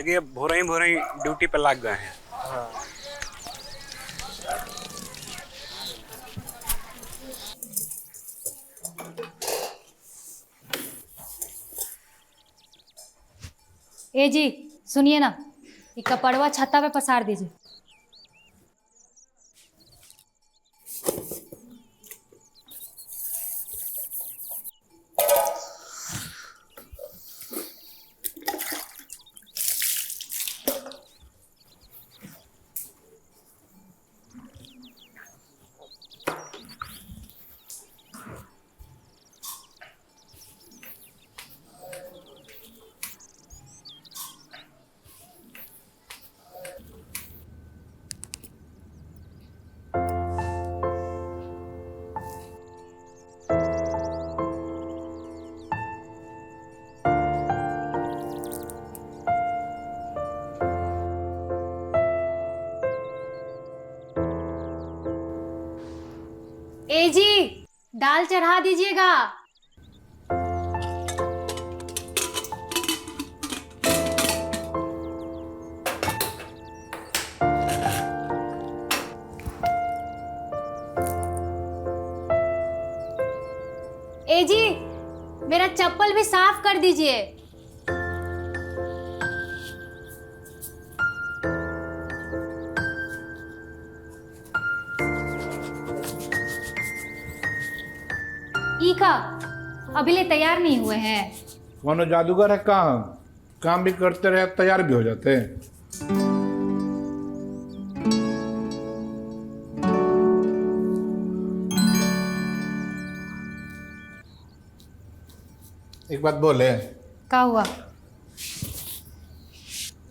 देखिए भोर ही ड्यूटी पे लग गए हैं। ए जी सुनिए ना, ये कपड़वा छत्ता पे पसार दीजिए। ए जी दाल चढ़ा दीजिएगा। ए जी मेरा चप्पल भी साफ कर दीजिए। ईका अभी ले तैयार नहीं हुए हैं। कौन जादूगर है? काम भी करते रहे, तैयार भी हो जाते हैं। एक बात बोले, क्या हुआ?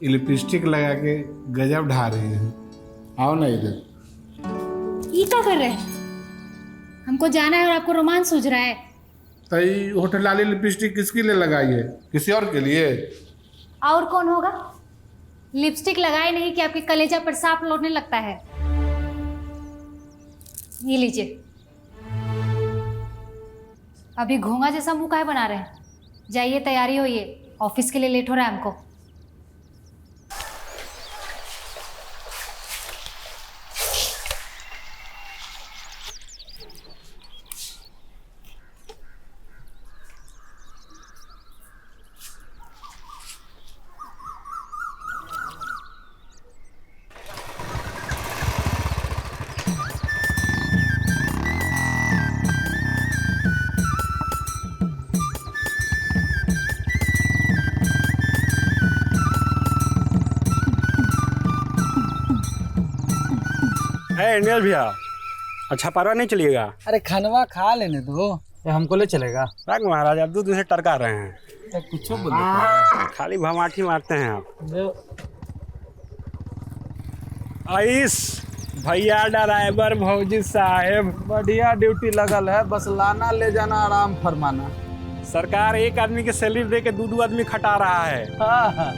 लिपस्टिक लगा के गजब ढा रही है। आओ ना इधर। ये क्या कर रहे हैं? हमको जाना है और आपको रोमांस सूझ रहा है। तई होटल वाली लिपस्टिक किसके लिए लगाई है? किसी और के लिए? और कौन होगा? लिपस्टिक लगाए नहीं कि आपके कलेजा पर सांप लौटने लगता है। ये लीजिए। अभी घोंघा जैसा मुंह काहे बना रहे हैं? जाइए तैयारी होइए, ऑफिस के लिए लेट हो रहा है हमको। इंडियल भैया, अच्छा परवा नहीं चलिएगा? अरे खनवा खा लेने दो, हमको ले चलेगा। राग महाराज आप दूध से टरका रहे हैं। कुछ बोल खाली भमाठी मारते हैं आप। आइस भैया ड्राइवर भौजी साहेब, बढ़िया ड्यूटी लगल है, बस लाना ले जाना आराम फरमाना। सरकार एक आदमी के सैलरी दे के दो आदमी खटा रहा है। हाँ।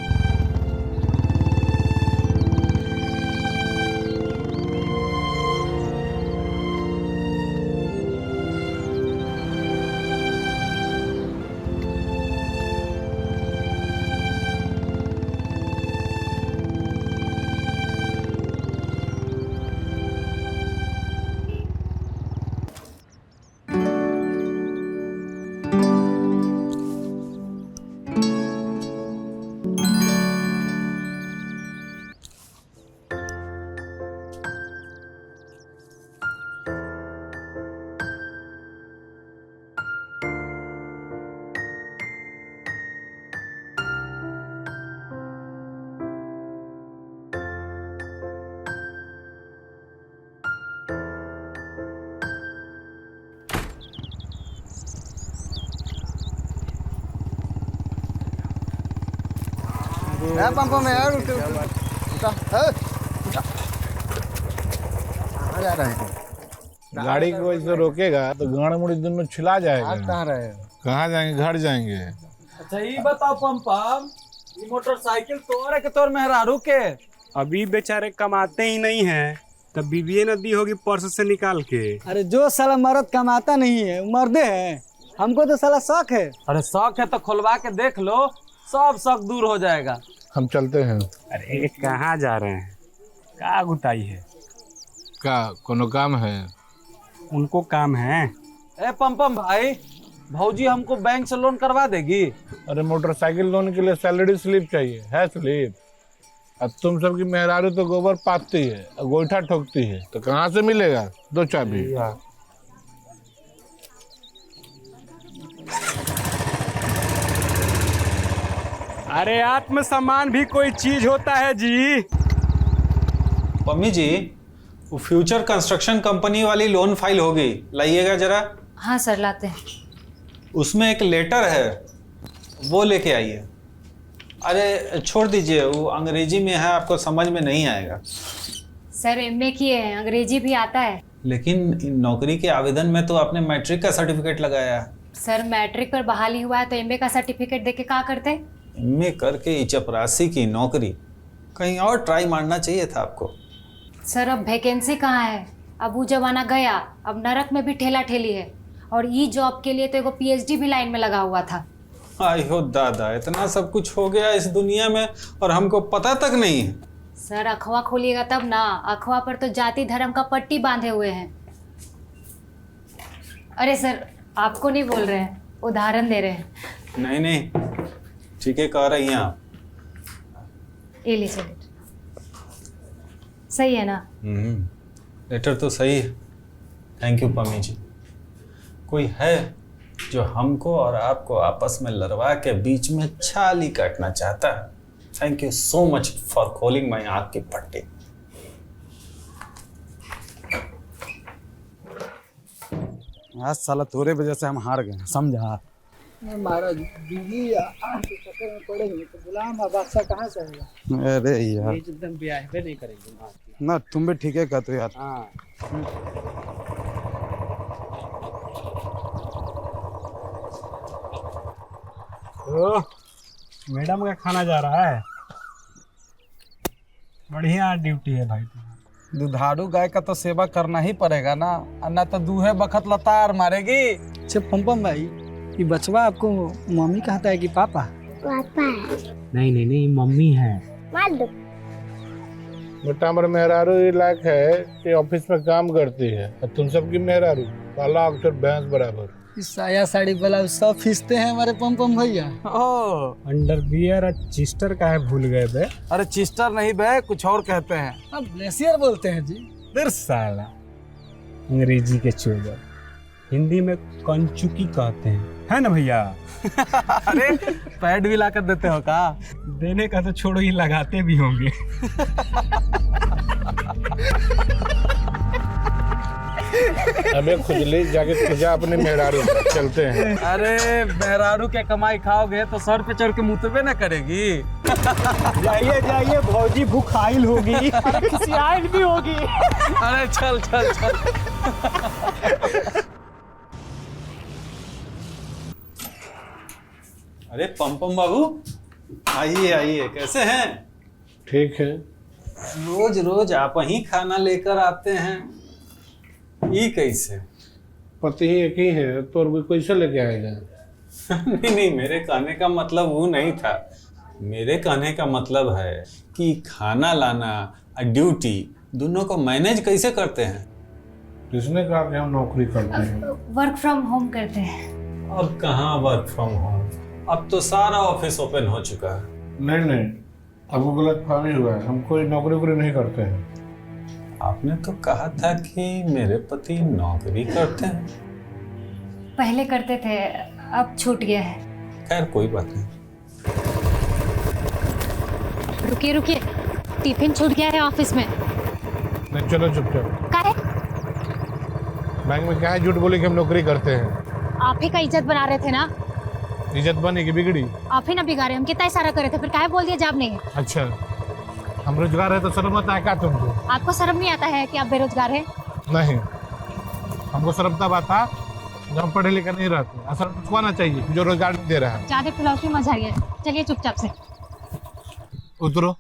पंप में यार जा रहे हैं। गाड़ी को ऐसे रोकेगा तो गाड़ मुड़ी दोनों छिला जाएगा। कहाँ रहे? कहाँ जाएंगे? घर जाएंगे। अच्छा ये बताओ पंपम, ये मोटरसाइकिल तोड़ के तोड़ मेहरारू के अभी बेचारे कमाते ही नहीं हैं, तब बीबीए न दी होगी पर्स से निकाल के। अरे जो साला मर्द कमाता नहीं है मर्दे हैं, हमको तो साला शौक है। अरे शौक है तो खुलवा के देख लो, सब शौक दूर हो जाएगा। हम चलते हैं। अरे कहाँ जा रहे हैं? का गुताई है? का कोनो काम है? उनको काम है। ए पम भाई, भौजी हमको बैंक से लोन करवा देगी? अरे मोटरसाइकिल लोन के लिए सैलरी स्लिप चाहिए, है स्लिप। अब तुम सबकी मेहरारू तो गोबर पाथती है, गोईठा ठोकती है, तो कहाँ से मिलेगा? दो चाबी। अरे आत्मसम्मान भी कोई चीज होता है जी। पम्मी जी, वो फ्यूचर कंस्ट्रक्शन कंपनी वाली लोन फाइल होगी, लाइएगा जरा। हाँ सर, लाते हैं। उसमें एक लेटर है, वो लेके आइए। अरे छोड़ दीजिए, वो अंग्रेजी में है, आपको समझ में नहीं आएगा। सर एमए किए हैं, अंग्रेजी भी आता है। लेकिन इन नौकरी के आवेदन में तो आपने मैट्रिक का सर्टिफिकेट लगाया है। सर मैट्रिक पर बहाली हुआ है तो एमए का सर्टिफिकेट देके क्या करते? एमए करके ये चपरासी की नौकरी, कहीं और ट्राई मारना चाहिए था आपको। सर अब वैकेंसी कहाँ है? अब वो जमाना गया, अब नरक में भी ठेला ठेली है। और ई जॉब के लिए तो एगो पीएचडी भी लाइन में लगा हुआ था। आयो दादा, इतना सब कुछ हो गया इस दुनिया में और हमको पता तक नहीं है। सर अखवा खोलिएगा तब ना, अखवा पर तो जाति धर्म का पट्टी बांधे हुए हैं। अरे सर आपको नहीं बोल रहे हैं, उदाहरण दे रहे हैं। नहीं नहीं, ठीक है कह रही हैं आप। ये लीजिए लेटर, सही है ना? लेटर तो सही है। थैंक यू पम्मी जी। कोई है जो हमको और आपको आपस में लड़वा के बीच में छाली काटना चाहता है? Thank you so much for खोलिंग माई आँख की पट्टी। आज साला तोरे वजह से हम हार गए, समझा? महाराज बीवी के चक्कर में पड़ेंगे तो गुलाम बादशाह कहाँ से आएगा? अरे यार एकदम ब्याह भी नहीं करेंगे ना, तुम भी ठीक है कहते हो यार। हाँ। तो मैडम का खाना जा रहा है। बढ़िया ड्यूटी है भाई तुम्हारी। दुधारू गाय का तो सेवा करना ही पड़ेगा ना, अन्ना तो दूहे बखत लतार मारेगी। अच्छा पम भाई, ये बचवा आपको मम्मी कहता है कि पापा? पापा है। नहीं नहीं नहीं, मम्मी है। मार दो। बेटा हमारे मेहरारू ये लायक है कि ऑफिस में काम करती है, और तुम सबकी मेहरारू काला अक्षर भैंस बराबर। इस साया साड़ी ब्लाउज सब खींचते हैं हमारे पम भैया। ओ अंडरवियर और चिस्टर का है, भूल गए बे। अरे चिस्टर नहीं बे, कुछ और कहते हैं। अब ग्लेशियर बोलते हैं जी। देर साला अंग्रेजी के चोर, हिंदी में कंचुकी कहते हैं, है ना भैया? अरे पैड भी ला कर देते हो का? देने का तो छोड़ो, ही लगाते भी होंगे। अबे खुजली जाके खुजा अपने मेहरारू से, चलते हैं। अरे मेहरारू के कमाई खाओगे तो सर पे चढ़ के मुतबे ना करेगी। जाइए जाइए, भौजी भूखाइल होगी, खिसियाइल भी होगी। अरे चल चल चल। अरे पम बाबू, आइए आइए, कैसे हैं? ठीक है। रोज रोज आप ही खाना लेकर आते हैं, ये कैसे? पति ही एक ही है तो और कोई कैसे लेके आएगा? नहीं नहीं, मेरे कहने का मतलब वो नहीं था। मेरे कहने का मतलब है कि खाना लाना और ड्यूटी दोनों को मैनेज कैसे करते हैं? किसने कहा कि हम नौकरी करते हैं? वर्क फ्रॉम होम करते हैं। अब कहाँ वर्क फ्रॉम होम, अब तो सारा ऑफिस ओपन हो चुका है। नहीं नहीं, आपको गलत फहमी हुआ है, हम कोई नौकरी वोकरी नहीं करते हैं। आपने तो कहा था कि मेरे पति नौकरी करते हैं। पहले करते थे, अब छूट गया है। खैर कोई बात नहीं। रुकिए रुकिए, टिफिन छूट गया है ऑफिस में। नहीं चलो चुपचाप। का है? बैंक में क्या है, झूठ बोले कि हम नौकरी करते हैं। आप ही का इज्जत बना रहे थे ना? इज्जत बनी कि बिगड़ी? आप ही ना बिगाड़े, हम कितना इशारा करे थे, फिर काहे बोल दिया जवाब नहीं है? अच्छा, हम रोजगार है तो शर्म आता है क्या तुमको? आपको शर्म नहीं आता है कि आप बेरोजगार हैं? नहीं, हमको शर्म तब आता जब हम पढ़े लिखे नहीं रहते। असर उसको आना चाहिए जो रोजगार दे रहा है। ज्यादा फिलॉसफी मत झाड़िए, चलिए चुपचाप से। उतरो,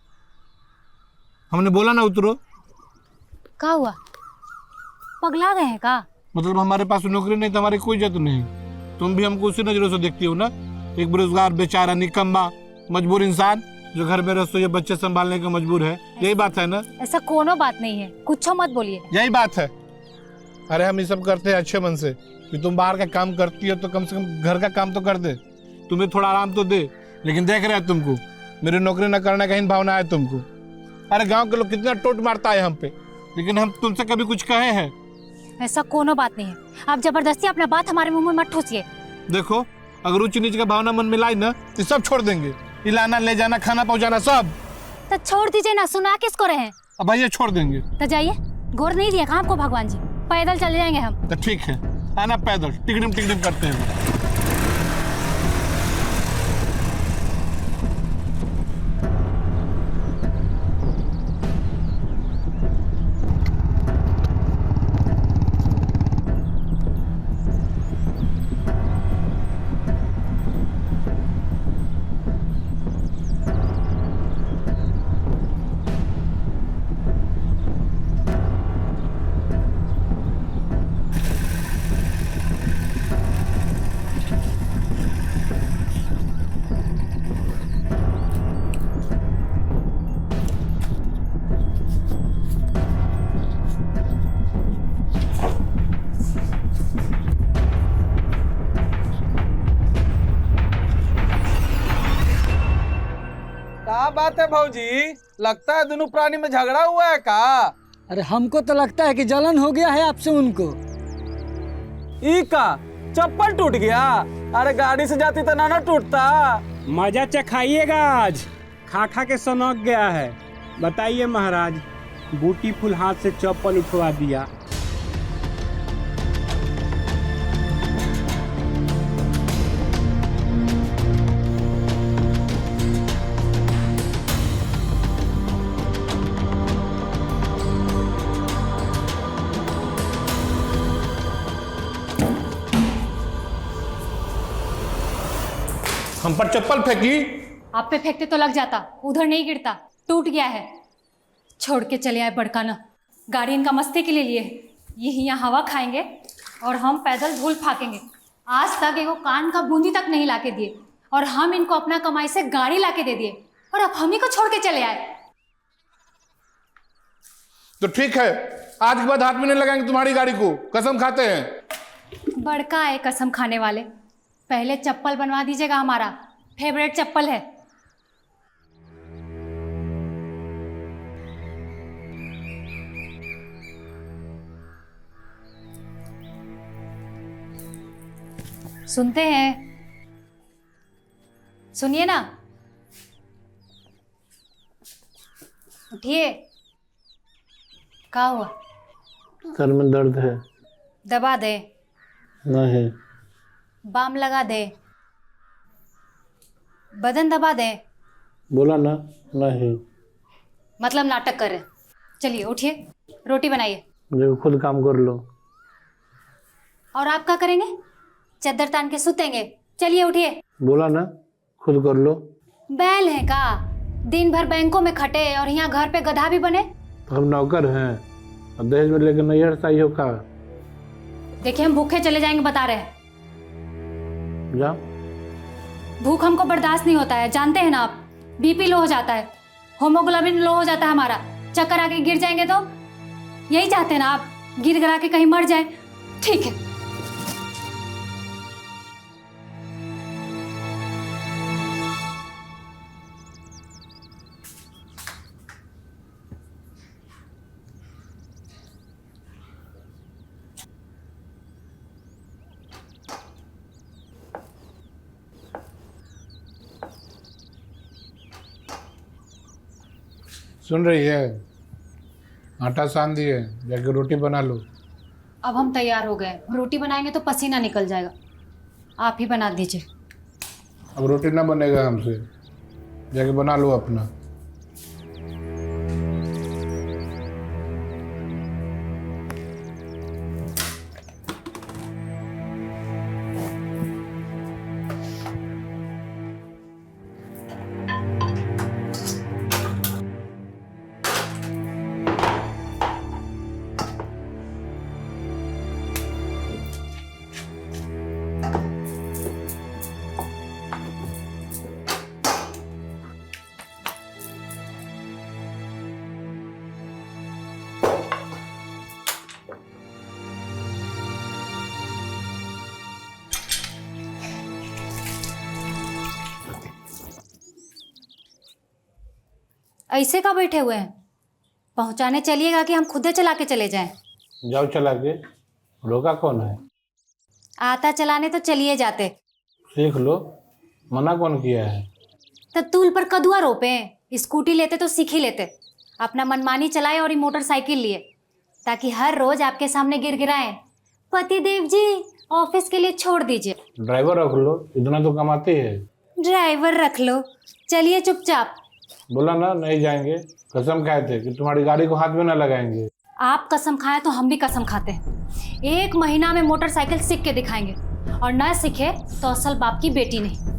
हमने बोला ना उतरो। क्या हुआ, पगला गए हैं का? मतलब हमारे पास नौकरी नहीं तो हमारी कोई इज्जत नहीं। तुम भी हमको उसी नजरों से देखती हो ना, एक बेरोजगार बेचारा निकम्मा मजबूर इंसान। जो घर में रसोई बच्चे संभालने को मजबूर है। यही बात है ना? ऐसा कोनो बात नहीं है, कुछ मत बोलिए। यही बात है। अरे हम ये सब करते हैं अच्छे मन से कि तुम बाहर का काम करती हो तो कम से कम घर का काम तो कर दे, तुम्हें थोड़ा आराम तो दे। लेकिन देख रहे हैं तुमको, मेरी नौकरी न करने का हीन भावना है तुमको। अरे गांव के लोग कितना टोट मारता है हम पे, लेकिन हम तुमसे कभी कुछ कहे हैं? ऐसा कोनो बात नहीं है, आप जबरदस्ती अपना बात हमारे मुंह में मत ठूसिए। देखो, अगर ऊंच नीच का भावना मन में लाई ना तो सब छोड़ देंगे, इलाना ले जाना खाना पहुंचाना सब। तो छोड़ दीजिए ना, सुना किसको रहे हैं? अब भैया छोड़ देंगे तो जाइए, गोर नहीं दिया कहाँ आपको भगवान जी, पैदल चले जाएंगे हम। तो ठीक है, आना पैदल टिकडिम टिकडिम करते हैं। क्या बात है भौजी, लगता है दोनों प्राणी में झगड़ा हुआ है का? अरे हमको तो लगता है कि जलन हो गया है आपसे उनको। ई का चप्पल टूट गया? अरे गाड़ी से जाती तो ना टूटता। मजा चखाइएगा आज, खा खा के सनक गया है। बताइए महाराज, बूटी फुल हाथ से चप्पल उठवा दिया। हम पर चप्पल फेंकी? आप पे फेंकते तो लग जाता, उधर नहीं गिरता, टूट गया है। छोड़ के चले आए बड़काना, गाड़ी इनका मस्ती के लिए लिए, ये यहाँ हवा खाएंगे और हम पैदल धूल फाकेंगे। आज तक एगो कान का बूंदी तक नहीं लाके दिए और हम इनको अपना कमाई से गाड़ी लाके दे दिए और अब हम ही को छोड़ के चले आए। तो ठीक है, आज के बाद हाथ में नहीं लगाएंगे तुम्हारी गाड़ी को, कसम खाते हैं। बड़का है कसम खाने वाले, पहले चप्पल बनवा दीजिएगा, हमारा फेवरेट चप्पल है। सुनते हैं? सुनिए ना, उठिए। क्या हुआ? सर में दर्द है। दबा दे। नहीं। बाम लगा दे। बदन दबा दे। बोला ना नहीं। मतलब नाटक कर रहे। चलिए उठिए, रोटी बनाइए। मुझे खुद काम कर लो। और आप क्या करेंगे? चादर तान के सुतेंगे। चलिए उठिए। बोला ना खुद कर लो। बैल है का? दिन भर बैंकों में खटे और यहाँ घर पे गधा भी बने। हम नौकर हैं, अब दहेज में लेकर नैहर सही हो का? देखिए हम भूखे चले जाएंगे, बता रहे हैं। जा। भूख हमको बर्दाश्त नहीं होता है, जानते हैं ना आप। बीपी लो हो जाता है, होमोग्लोबिन लो हो जाता है हमारा, चक्कर आके गिर जाएंगे तो। यही चाहते हैं ना आप, गिर गिरा के कहीं मर जाए। ठीक है। सुन रही है? आटा सान दिए, जाके रोटी बना लो। अब हम तैयार हो गए, रोटी बनाएंगे तो पसीना निकल जाएगा। आप ही बना दीजिए। अब रोटी ना बनेगा हमसे, जाके बना लो अपना। ऐसे का बैठे हुए हैं? पहुंचाने चलिएगा कि हम खुद ही चला के चले जाएं? जाओ चला के, रोका कौन है? आता चलाने तो चलिए जाते। सीख लो, मना कौन किया है? तो तूल पर कदुआ रोपे, स्कूटी लेते तो सीख ही लेते। अपना मनमानी चलाए और ये मोटरसाइकिल लिए, ताकि हर रोज आपके सामने गिड़गिड़ाएं, पतिदेव जी ऑफिस के लिए छोड़ दीजिए। ड्राइवर रख लो, इतना तो कमाती है। ड्राइवर रख लो, चलिए चुपचाप। बोला ना नहीं जाएंगे, कसम खाए थे कि तुम्हारी गाड़ी को हाथ में ना लगाएंगे। आप कसम खाएं तो हम भी कसम खाते हैं। 1 महीना में मोटरसाइकिल सीख के दिखाएंगे, और न सीखे तो असल बाप की बेटी नहीं।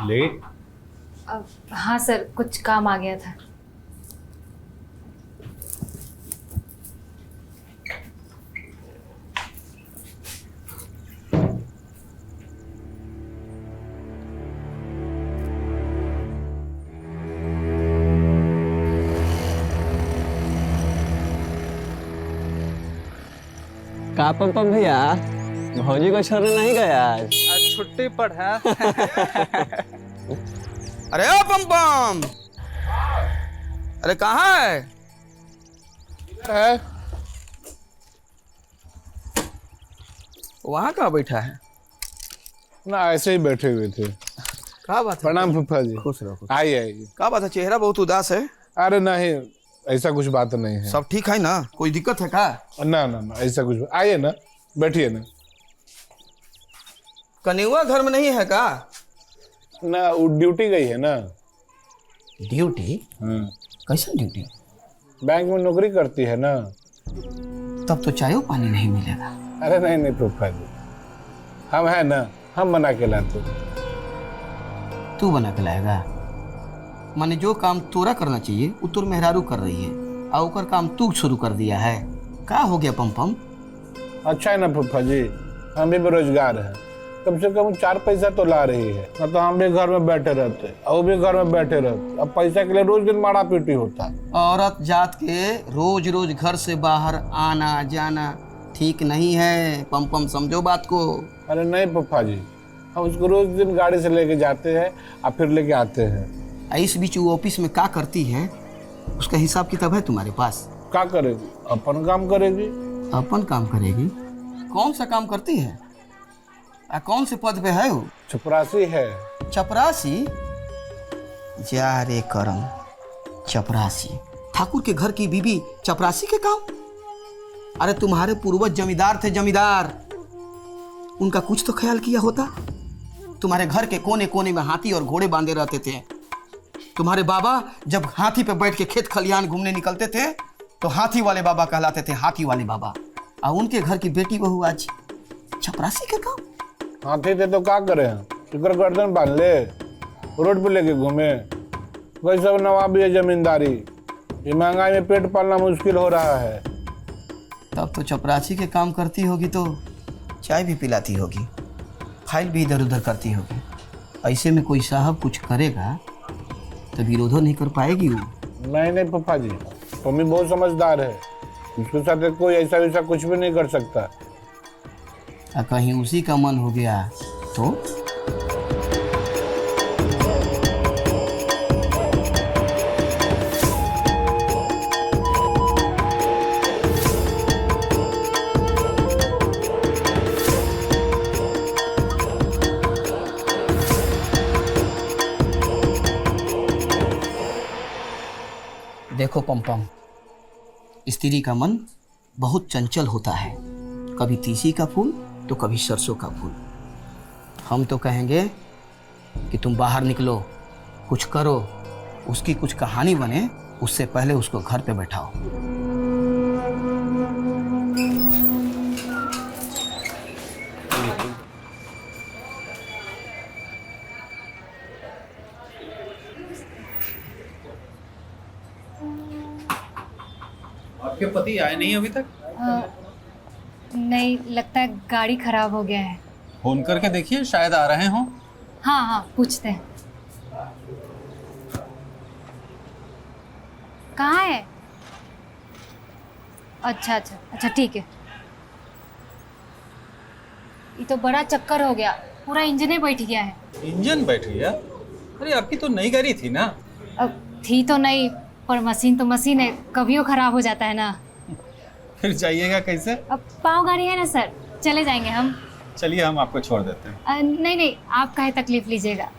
लेट? हाँ सर, कुछ काम आ गया था। का पम भैया, भौजी को छोड़ने नहीं गया आज? आज छुट्टी पर है। अरे ओ पम पम, अरे कहाँ है? है वहाँ कहाँ बैठा है? ना, ऐसे ही बैठे हुए थे। क्या बात है? प्रणाम फूफा जी। खुश रहो। आइए आइए। क्या बात है, चेहरा बहुत उदास है। अरे नहीं, ऐसा कुछ बात नहीं है। सब ठीक है ना? कोई दिक्कत है क्या? ना ना ना, ऐसा कुछ। आइए ना, बैठिए ना। कन्युआ घर में नहीं है का? ना, वो ड्यूटी गई है ना। ड्यूटी? कैसा ड्यूटी? बैंक में नौकरी करती है ना। तब तो चाय पानी नहीं मिलेगा। अरे नहीं नहीं फूफा जी, हम है ना, हम बना के लाते। तू बना के लाएगा? माने जो काम तोरा करना चाहिए वो तोर मेहरारू कर रही है, और ओकर काम तू शुरू कर दिया है। क्या हो गया पम पम? अच्छा है ना फूफा जी, हम भी बेरोजगार हैं, कम से कम 4 पैसा तो ला रही है। ना तो हम भी घर में बैठे रहते और वो भी घर में बैठे रहते। अब पैसा के लिए रोज दिन मारा पीटी होता। औरत जात के रोज रोज घर से बाहर आना जाना ठीक नहीं है। पम पम समझो बात को। अरे नहीं पप्पा जी, हम उसको रोज दिन गाड़ी से लेके जाते हैं और फिर लेके आते हैं। इस बीच वो ऑफिस में क्या करती है, उसका हिसाब किताब है तुम्हारे पास? क्या करेगी? अपन काम करेगी। अपन काम करेगी? कौन सा काम करती है? कौन से पद पे है वो? चपरासी है। चपरासी? जा रे करम, चपरासी। ठाकुर के घर की बीबी चपरासी के काम? अरे तुम्हारे पूर्वज जमींदार थे, जमींदार। उनका कुछ तो ख्याल किया होता। तुम्हारे घर के कोने कोने में हाथी और घोड़े बांधे रहते थे। तुम्हारे बाबा जब हाथी पे बैठ के खेत खलियान घूमने निकलते थे तो हाथी वाले बाबा कहलाते थे, हाथी वाले बाबा। और उनके घर की बेटी बहू आज चपरासी के काम? हाथी थे तो क्या करे हैं, शुक्र गर्दन बांध ले, रोड पे लेके घूमे। वही सब नवाबी है, जमींदारी। ये महंगाई में पेट पालना मुश्किल हो रहा है। तब तो चपरासी के काम करती होगी तो चाय भी पिलाती होगी, फाइल भी इधर उधर करती होगी। ऐसे में कोई साहब कुछ करेगा तो विरोध नहीं कर पाएगी वो? नहीं नहीं पप्पा जी, मम्मी बहुत समझदार है, उसके साथ कोई ऐसा वैसा कुछ भी नहीं कर सकता। कहीं उसी का मन हो गया तो? देखो पम, स्त्री का मन बहुत चंचल होता है, कभी तीसी का फूल तो कभी सरसों का फूल। हम तो कहेंगे कि तुम बाहर निकलो, कुछ करो, उसकी कुछ कहानी बने, उससे पहले उसको घर पे बैठाओ। आपके पति आए नहीं अभी तक? नहीं, लगता है गाड़ी खराब हो गया है। फोन करके देखिए, शायद आ रहे हों। हाँ हाँ, पूछते हैं। कहाँ है? अच्छा अच्छा अच्छा ठीक है। ये तो बड़ा चक्कर हो गया, पूरा इंजन ही बैठ गया है। इंजन बैठ गया? अरे आपकी तो नई गाड़ी थी ना? अब थी तो नहीं, पर मशीन तो मशीन है, कभी वो खराब हो जाता है ना। फिर जाइएगा कैसे? अब पाँव गाड़ी है ना सर, चले जाएंगे हम। चलिए हम आपको छोड़ देते हैं। नहीं नहीं, आप काहे तकलीफ लीजिएगा।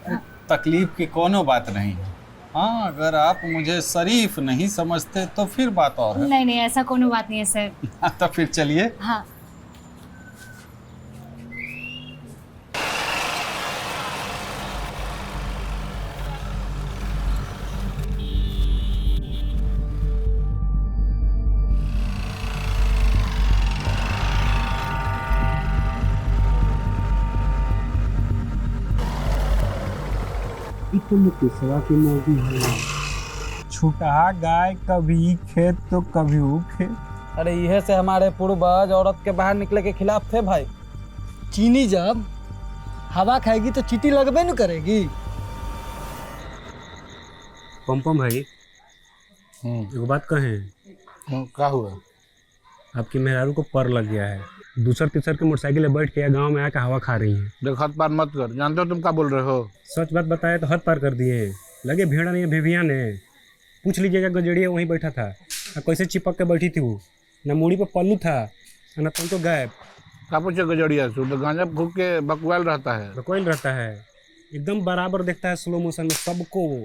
तकलीफ की कोनो बात नहीं है। हाँ, अगर आप मुझे शरीफ नहीं समझते तो फिर बात और है। नहीं नहीं, ऐसा कोनो बात नहीं है सर। तो फिर चलिए। हाँ छुटा गाय कभी खेत तो कभी खेत। अरे यह से हमारे पूर्वज औरत के बाहर निकले के खिलाफ थे भाई। चीनी जब हवा खाएगी तो चीटी लगबे न करेगी। पम भाई, एक बात कहें। क्या हुआ? आपकी मेहरारू को पर लग गया है, दूसर तीसर के मोटरसाइकिल में बैठ के गांव में आकर हवा खा रही है। देख, हद पार मत कर। जानते हो तुम क्या बोल रहे हो? सच बात बताया तो हद पार कर दिए। लगे भेड़ा नहीं भेविया ने। पूछ लीजिएगा, गजड़िया वहीं बैठा था। कैसे चिपक के बैठी थी वो, न मूड़ी पे पल्लू था न तुम तो गायब। क्या पूछे गजड़िया से? तो गांजा फूक के बकवाल रहता है। बकवाइल रहता है, एकदम बराबर देखता है स्लो मोशन में सबको वो।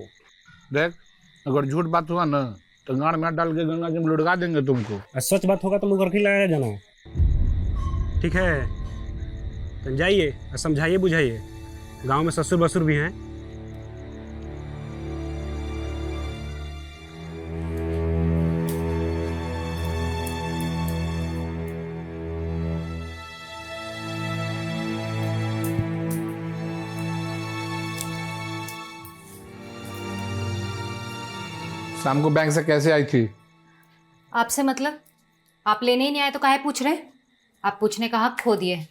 देख, अगर झूठ बात हुआ ना तो गाड़ में डाल के गंगा जी में लुढ़का देंगे तुमको। और सच बात होगा तो मुँह रखी लगाया जाना। ठीक है, तो जाइए और समझाइए बुझाइए। गांव में ससुर बसुर भी हैं। शाम को बैंक से कैसे आई थी? आपसे मतलब? आप लेने ही नहीं आए तो काहे पूछ रहे? आप पूछने का हक खो दिए।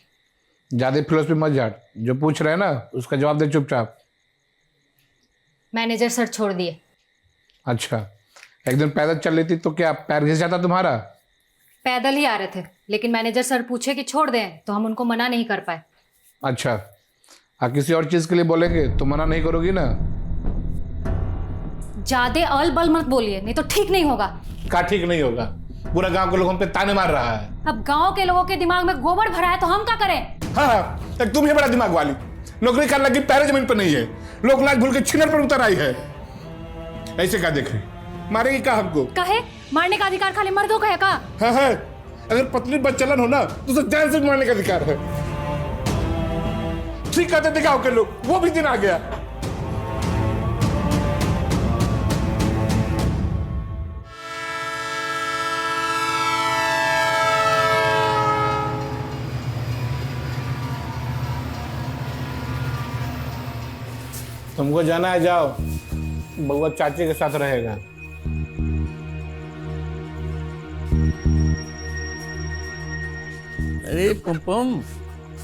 ज्यादा फिलोसफी मत झाड़। जो पूछ रहे हैं ना उसका जवाब दे चुपचाप। मैनेजर सर छोड़ दिए। अच्छा, एक दिन पैदल चल रही थी तो क्या पैर घिस जाता तुम्हारा? पैदल ही आ रहे थे, लेकिन मैनेजर सर पूछे कि छोड़ दें तो हम उनको मना नहीं कर पाए। अच्छा, किसी और चीज के लिए बोलेंगे तो मना नहीं करोगी ना? ज्यादा अल बल मत बोलिए, नहीं तो ठीक नहीं होगा। क्या ठीक नहीं होगा? पूरा गांव के लोग हम पे ताने मार रहा है। अब गांव के लोगों के दिमाग में गोबर भरा है तो हम क्या करें? हाँ, तक तुम ही बड़ा दिमाग वाली। नौकरी करने लगी, पैर जमीन पर नहीं है। लोग लाज भूल के छिनर पर उतर आई है। ऐसे क्या देख रहे? मारेगी क्या हमको? कहे मारने का अधिकार खाली मर्दों का है का? हाँ हाँ, अगर पत्नी बच्चलन हो ना तो उसे जान से मारने का अधिकार है। ठीक कहते थे गाँव के लोग, वो भी दिन आ गया। तुमको जाना है जाओ, बउआ चाची के साथ रहेगा। अरे पम,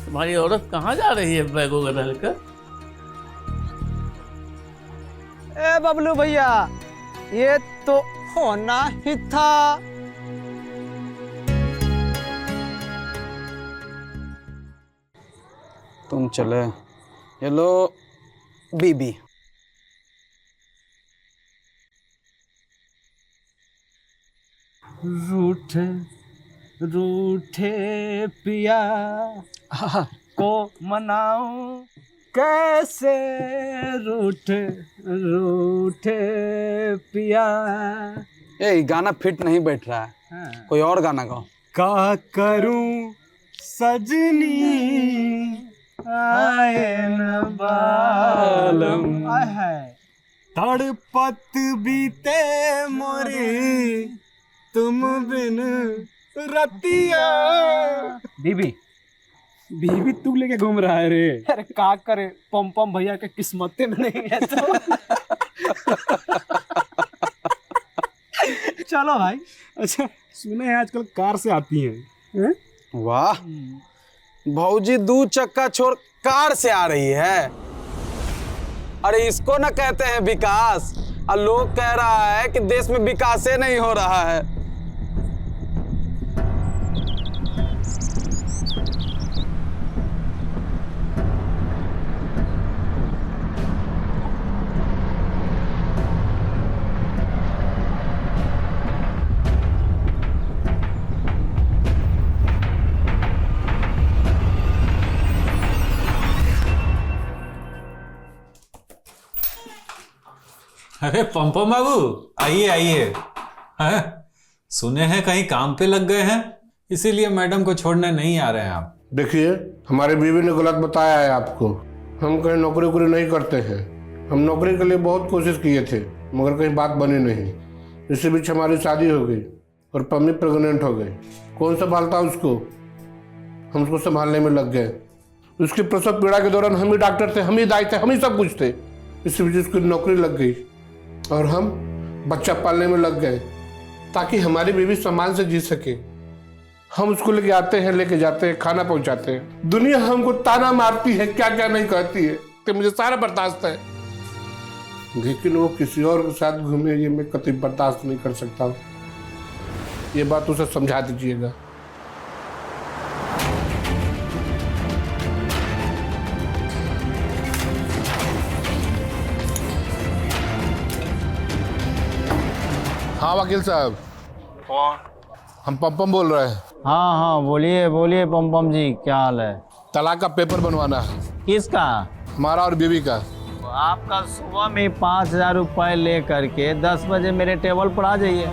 तुम्हारी औरत कहाँ जा रही है बैगों का डालकर? ए बबलू भैया, ये तो होना ही था। तुम चले। ये लो बीबी। रूठे रूठे पिया को मनाऊं कैसे, रूठे रूठे पिया। ये गाना फिट नहीं बैठ रहा है। कोई और गाना गाओ। का करूं सजनी आए न बालम, तड़पत बीते मोरे तुम बिन रतिया। बीबी बीबी तू लेके घूम रहा है रे। अरे का करे, पम पम भैया के किस्मत में नहीं है तो। चलो भाई। अच्छा, सुने हैं आजकल कार से आती हैं। वाह, भौजी 2 चक्का छोड़ कार से आ रही है। अरे इसको ना कहते हैं विकास, और लोग कह रहा है कि देश में विकास नहीं हो रहा है। अरे पम्पम बाबू, आइए आइए। हैं? सुने हैं कहीं काम पे लग गए हैं, इसीलिए मैडम को छोड़ने नहीं आ रहे हैं आप। देखिए, हमारी बीवी ने गलत बताया है आपको। हम कहीं नौकरी वोकरी नहीं करते हैं। हम नौकरी के लिए बहुत कोशिश किए थे, मगर कहीं बात बनी नहीं। इसी बीच हमारी शादी हो गई और पम्मी प्रेग्नेंट हो गई। कौन संभालता उसको? हम उसको संभालने में लग गए। उसकी प्रसव पीड़ा के दौरान हम ही डॉक्टर थे, हम ही दाई थे, हम ही सब कुछ थे। इसी बीच उसकी नौकरी लग गई और हम बच्चा पालने में लग गए ताकि हमारी बीवी सम्मान से जी सके। हम उसको लेके आते हैं, लेके जाते हैं, खाना पहुंचाते हैं। दुनिया हमको ताना मारती है, क्या क्या नहीं कहती है, तो मुझे सारा बर्दाश्त है, लेकिन वो किसी और के साथ घूमे ये मैं कतई बर्दाश्त नहीं कर सकता। ये बात उसे समझा दीजिएगा। हाँ वकील साहब। कौन? हम पम्पम बोल रहे हैं। हाँ हाँ, बोलिए बोलिए पम्पम जी, क्या हाल है? तलाक का पेपर बनवाना है। किसका? हमारा और बीवी का। आपका सुबह में 5,000 रुपये ले करके 10 बजे मेरे टेबल पर आ जाइए।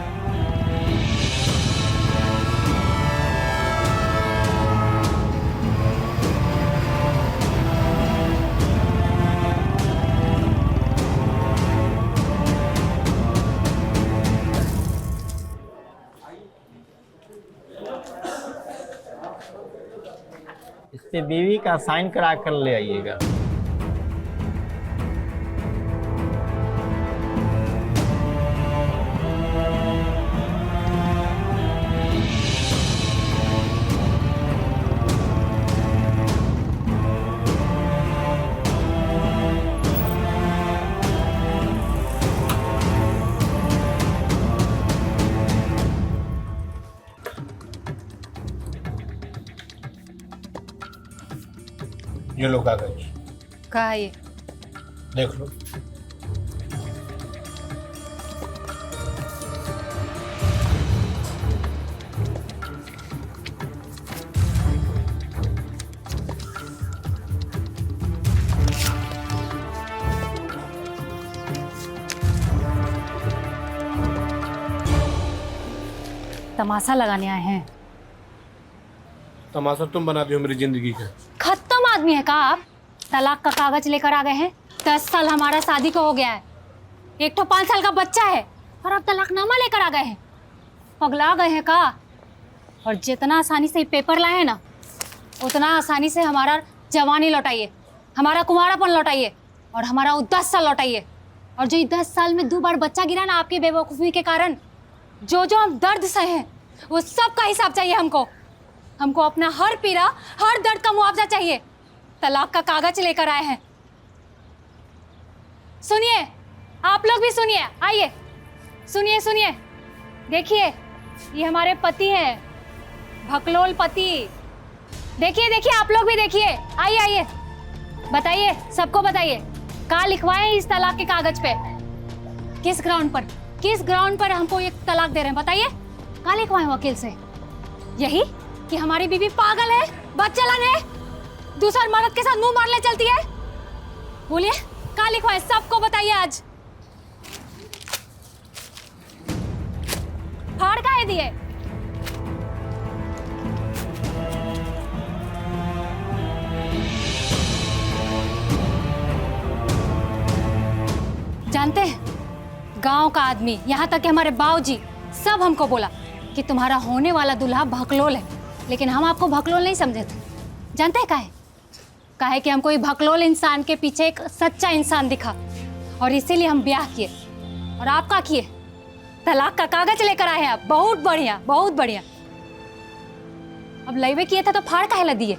इस पे बीवी का साइन करा कर ले आइएगा। ये लो कागज, कहा ये? देख लो। तमाशा लगाने आए हैं? तमाशा तुम बना दियो मेरी जिंदगी का। खत्म आदमी है का आप? तलाक का कागज लेकर आ गए हैं। 10 साल हमारा शादी को हो गया है, एक तो 5 साल का बच्चा है, और आप तलाकनामा लेकर आ गए हैं। पगला गए हैं का? और जितना आसानी से पेपर लाए हैं ना, उतना आसानी से हमारा जवानी लौटाइए, हमारा कुंवारापन लौटाइए, और हमारा वो 10 साल लौटाइए। और जो 10 साल में 2 बार बच्चा गिरा ना आपकी बेवकूफ़ी के कारण, जो जो हम दर्द सहे हैं, वो सब का हिसाब चाहिए हमको। हमको अपना हर पीड़ा, हर दर्द का मुआवजा चाहिए। तलाक का कागज लेकर आए हैं। सुनिए, आप लोग भी सुनिए, आइए सुनिए सुनिए। देखिए, ये हमारे पति हैं, भकलोल पति। देखिए देखिए, आप लोग भी देखिए, आइए आइए, बताइए, सबको बताइए, कहाँ लिखवाए इस तलाक के कागज पे? किस ग्राउंड पर, किस ग्राउंड पर हमको ये तलाक दे रहे हैं? बताइए, कहाँ लिखवाए वकील से? यही कि हमारी बीवी पागल है, बदचलन है, दूसर मर्द के साथ मुंह मारने चलती है? बोलिए, कहाँ लिखवाए? सबको बताइए आज। फाड़ काहे दिए? जानते हैं, गांव का आदमी, यहाँ तक कि हमारे बाबूजी सब हमको बोला कि तुम्हारा होने वाला दूल्हा भकलोल है, लेकिन हम आपको भकलोल नहीं समझे थे। जानते हैं काहे? काहे कि हमको ये भकलोल इंसान के पीछे एक सच्चा इंसान दिखा, और इसीलिए हम ब्याह किए। और आप क्या किए? तलाक का कागज लेकर आए हैं आप। बहुत बढ़िया, बहुत बढ़िया। अब लैवे किए थे तो फाड़ काहे ला दिए?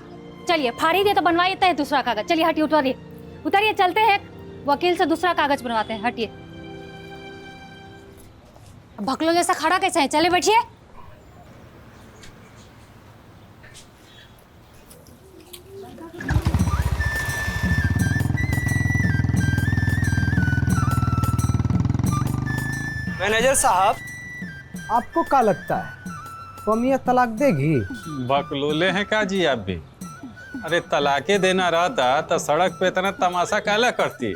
चलिए, फाड़ ही दिए तो बनवाइए है दूसरा कागज। चलिए हटिए, उतारिए उतारिए, चलते हैं वकील से दूसरा कागज बनवाते हैं। हटिए। भकलो जैसा खड़ा कैसे है? चले बैठिए। मैनेजर साहब, आपको क्या लगता है पमिया तलाक देगी? बकलोले हैं का जी आप भी? अरे तलाके देना रहता तो सड़क पे इतना तमाशा काला करती।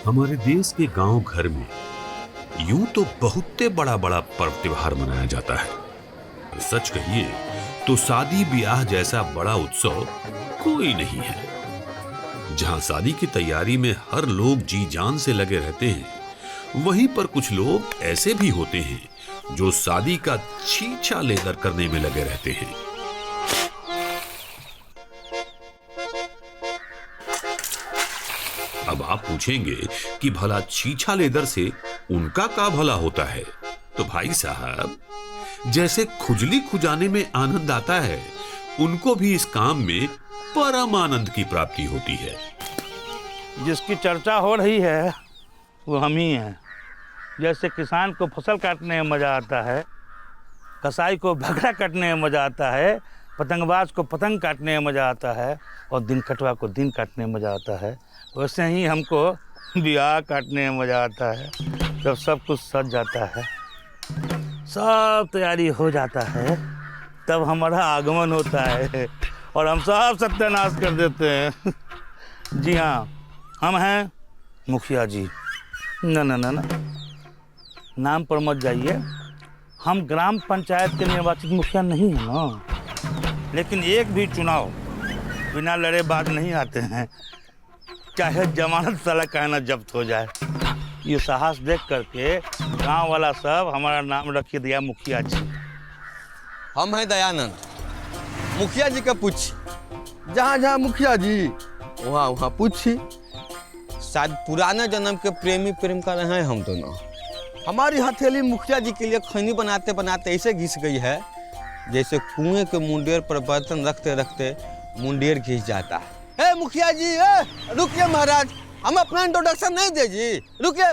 हमारे देश के गांव घर में यूं तो बहुते बड़ा बड़ा पर्व त्योहार मनाया जाता है। सच कहिए तो शादी ब्याह जैसा बड़ा उत्सव कोई नहीं है। जहां शादी की तैयारी में हर लोग जी जान से लगे रहते हैं, वहीं पर कुछ लोग ऐसे भी होते हैं जो शादी का छीछा लेकर करने में लगे रहते हैं। अब आप पूछेंगे कि भला छीछा लेदर से उनका क्या भला होता है? तो भाई साहब, जैसे खुजली खुजाने में आनंद आता है, उनको भी इस काम में परम आनंद की प्राप्ति होती है। जिसकी चर्चा हो रही है वो हम ही हैं। जैसे किसान को फसल काटने में मजा आता है, कसाई को भगड़ा काटने में मजा आता है, पतंगबाज को पतंग काटने में मजा आता है, और दिन कटवा को दिन काटने में मजा आता है, वैसे ही हमको ब्याह काटने में मजा आता है। जब सब कुछ सज जाता है, सब तैयारी हो जाता है, तब हमारा आगमन होता है और हम सब सत्यानाश कर देते हैं। जी हाँ, हम हैं मुखिया जी। ना ना ना ना, नाम पर मत जाइए, हम ग्राम पंचायत के निर्वाचित मुखिया नहीं हैं ना। लेकिन एक भी चुनाव बिना लड़े बाद नहीं आते हैं, चाहे जमानत साला कहना जब्त हो जाए। ये साहस देख करके गांव वाला सब हमारा नाम रख दिया मुखिया जी। हम हैं दयानंद, मुखिया जी का पूछ। जहाँ जहाँ मुखिया जी वहाँ वहाँ पूछी। शायद पुराने जन्म के प्रेमी प्रेमिका रहे हैं हम दोनों। हमारी हथेली मुखिया जी के लिए खैनी बनाते बनाते ऐसे घिस गई है जैसे कुएं के मुंडेर पर बर्तन रखते रखते मुंडेर घिस जाता है। ए मुखिया जी, रुकिए महाराज, हम अपना इंट्रोडक्शन नहीं दे जी, रुकिए।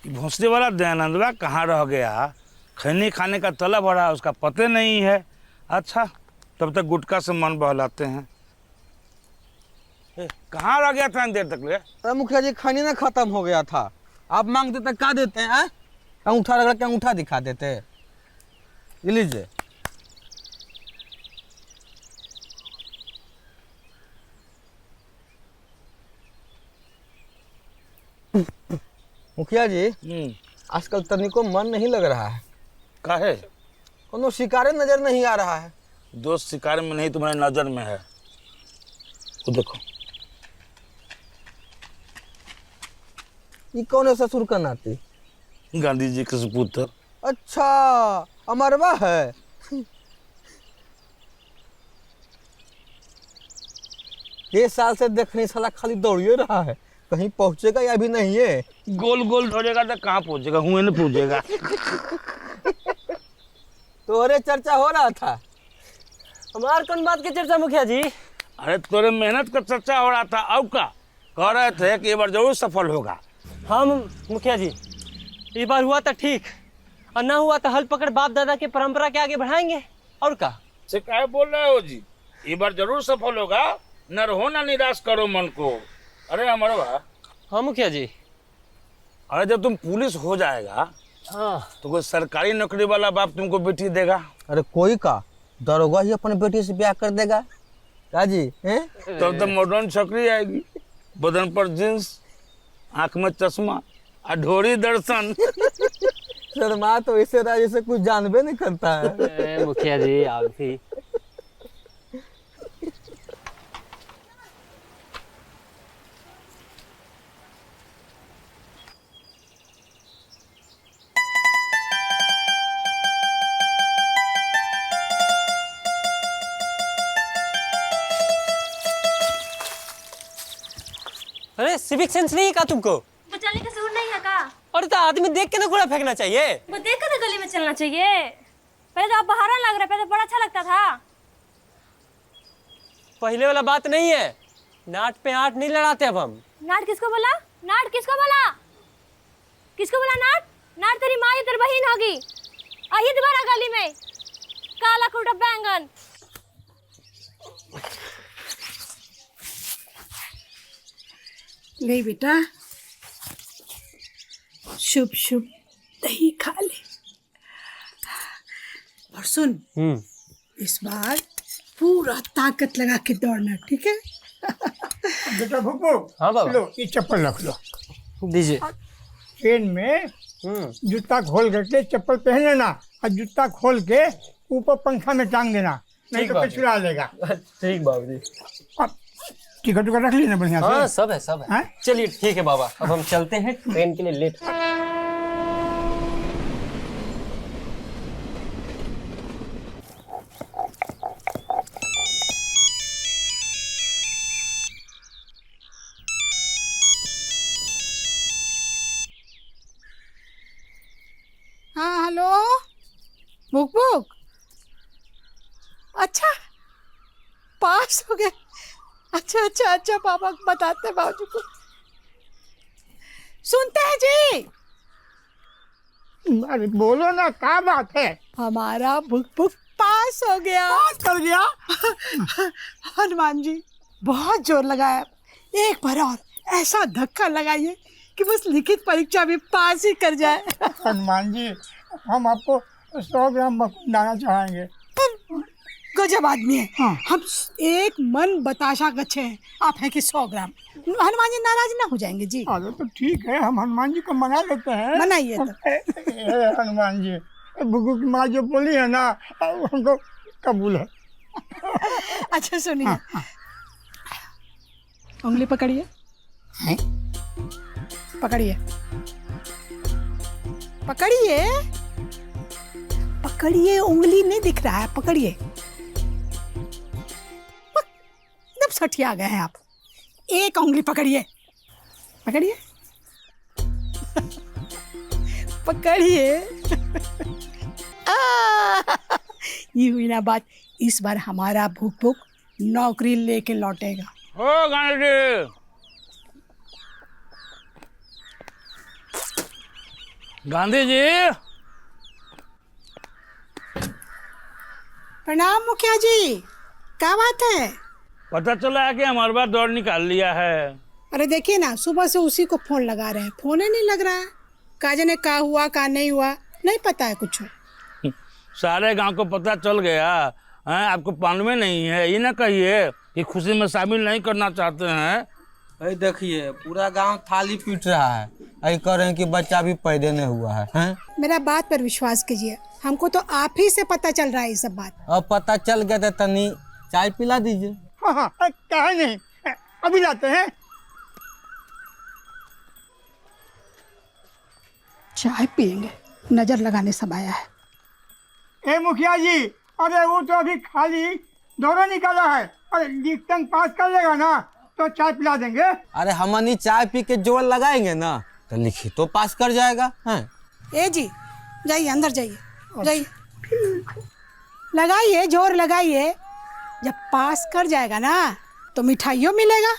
भोंसले वाला दयानंदवा कहाँ रह गया? खैनी खाने का तलब हो रहा है, उसका पते नहीं है। अच्छा, तब तक गुटखा से मन बहलाते हैं। कहाँ रह गया था देर तक ले? अरे मुखिया जी, खैनी ना खत्म हो गया था। आप मांगते तो क्या देते हैं? अंगूठा रगड़ के अंगूठा दिखा देते। ये लीजिए। मुखिया जी, आजकल तनिको मन नहीं लग रहा है। काहे? कोनो शिकारे नजर नहीं आ रहा है। दोस्त शिकार में नहीं, तुम्हारे नजर में है। वो देखो, ये कौन है ससुर का नाती? गांधी जी के सुपुत्र। अच्छा, अमरवा है। ये साल से देखने साला खाली दौड़िए रहा है, कहीं पहुंचेगा या भी नहीं है। गोल गोल दौड़ेगा तो कहाँ पहुंचेगा? हुए न पहुंचेगा। तो अरे चर्चा हो रहा था। हमार कौन बात की चर्चा मुखिया जी? अरे तोरे मेहनत का चर्चा हो रहा था। अब का कह रहे थे कि ये बार जरूर सफल होगा। हाँ मुखिया जी, इस बार हुआ तो ठीक, और ना हुआ तो हल पकड़ बाप दादा की परंपरा के आगे बढ़ाएंगे। और का से क्या बोल रहे हो जी? ये बार जरूर सफल होगा, न रहो ना निराश करो मन को। अरे अमरवा। हाँ मुखिया जी। अरे जब तुम पुलिस हो जाएगा, हाँ, तो कोई सरकारी नौकरी वाला बाप तुमको बेटी देगा? अरे कोई का दरोगा ही अपने बेटी से ब्याह कर देगा काजी हैं? तब तो मॉडर्न छोकरी आएगी, बदन पर जींस, आंख में चश्मा, अढोरी दर्शन। शर्मा तो ऐसे रहा जैसे कुछ जानबे नहीं करता है। मुखिया जी आप भी। अरे सिविक सेंस नहीं है का तुमको? बचाने का जरूर नहीं है का? और तो आदमी देख के ना कूड़ा फेंकना चाहिए। वो देख कर गली में चलना चाहिए। पहले तो आप बहारा लग रहा, पहले तो बड़ा अच्छा लगता था। पहले वाला बात नहीं है, नाट पे आट नहीं लड़ाते अब हम। नाट किसको बोला? नाट किसको बोला? किसको बोला नाट? नाट तेरी माँ या तेरी बहन होगी। आइए दोबारा गली में, काला खूटा बैंगन। ले बेटा, शुभ शुभ दही खा ले। और सुन, इस बार पूरा ताकत लगा के दौड़ना, ठीक है? बेटा भुक्कू, हाँ बाबा। लो ये चप्पल रख लो। दीजिए। ट्रेन में जूता खोल करके चप्पल पहन लेना और जूता खोल के ऊपर पंखा में टांग देना, नहीं तो पिछला लेगा। ठीक बाबू जी। टिकट रख लेना बढ़िया से। हाँ सब है सब है। चलिए ठीक है बाबा, अब हम चलते हैं, ट्रेन के लिए लेट। हाँ हेलो, बुक बुक। अच्छा, पास हो गए। अच्छा अच्छा अच्छा, पापा को बताते बाबू को। सुनते हैं जी? अरे बोलो ना, क्या बात है? हमारा बुक बुक पास हो गया। पास कर गया? हनुमान जी बहुत जोर लगाया, एक बार और ऐसा धक्का लगाइए कि बस लिखित परीक्षा भी पास ही कर जाए। हनुमान जी, हम आपको 100 ग्राम दाना चढ़ाएंगे। गजब आदमी है। हाँ। हम एक मन बताशा गच्छे हैं, आप हैं कि 100 ग्राम। हनुमान जी नाराज ना हो जाएंगे जी? अरे तो ठीक है, हम हनुमान जी को मना लेते हैं। मनाइए तो। हनुमान जी, बुगू की माँ जो बोली है ना, हमको कबूल है। अच्छा सुनिए, उंगली पकड़िए। पकड़िए पकड़िए पकड़िए, उंगली नहीं दिख रहा है, पकड़िए। एकदम सठिया गए हैं आप। एक उंगली पकड़िए, पकड़िए पकड़िए। ये हुई ना बात। इस बार हमारा भूख भूख नौकरी लेके लौटेगा। ओ गांधी जी, गांधी जी। प्रणाम मुखिया जी, क्या बात है? पता चला है कि हमारे बार दौड़ निकाल लिया है। अरे देखिए ना, सुबह से उसी को फोन लगा रहे हैं, फोन ही नहीं लग रहा है। का जाने का हुआ का नहीं हुआ, नहीं पता है कुछ। सारे गांव को पता चल गया है, आपको पान में नहीं है। ये ना कहिए कि खुशी में शामिल नहीं करना चाहते हैं। अरे देखिए, पूरा गांव थाली पीट रहा है, अरे कह रहे हैं कि बच्चा भी पैदा नहीं हुआ है, हैं? मेरा बात पर विश्वास कीजिए, हमको तो आप ही से पता चल रहा है ये सब बात। अब पता चल गया तो तनी चाय पिला दीजिए। हाँ, क्या नहीं, अभी लाते हैं। चाय पियेंगे, नजर लगाने सब आया है। ए मुखिया जी, अरे वो तो अभी खाली दौरा निकाला है। अरे लिखतन पास कर लेगा ना तो चाय पिला देंगे। अरे हमनी चाय पी के जोर लगाएंगे ना तो लिखी तो पास कर जाएगा, हैं? ए जी, जाइए अंदर जाइए, जाइए लगाइए, जोर लगाइए। जब पास कर जाएगा ना तो मिठाइयों मिलेगा।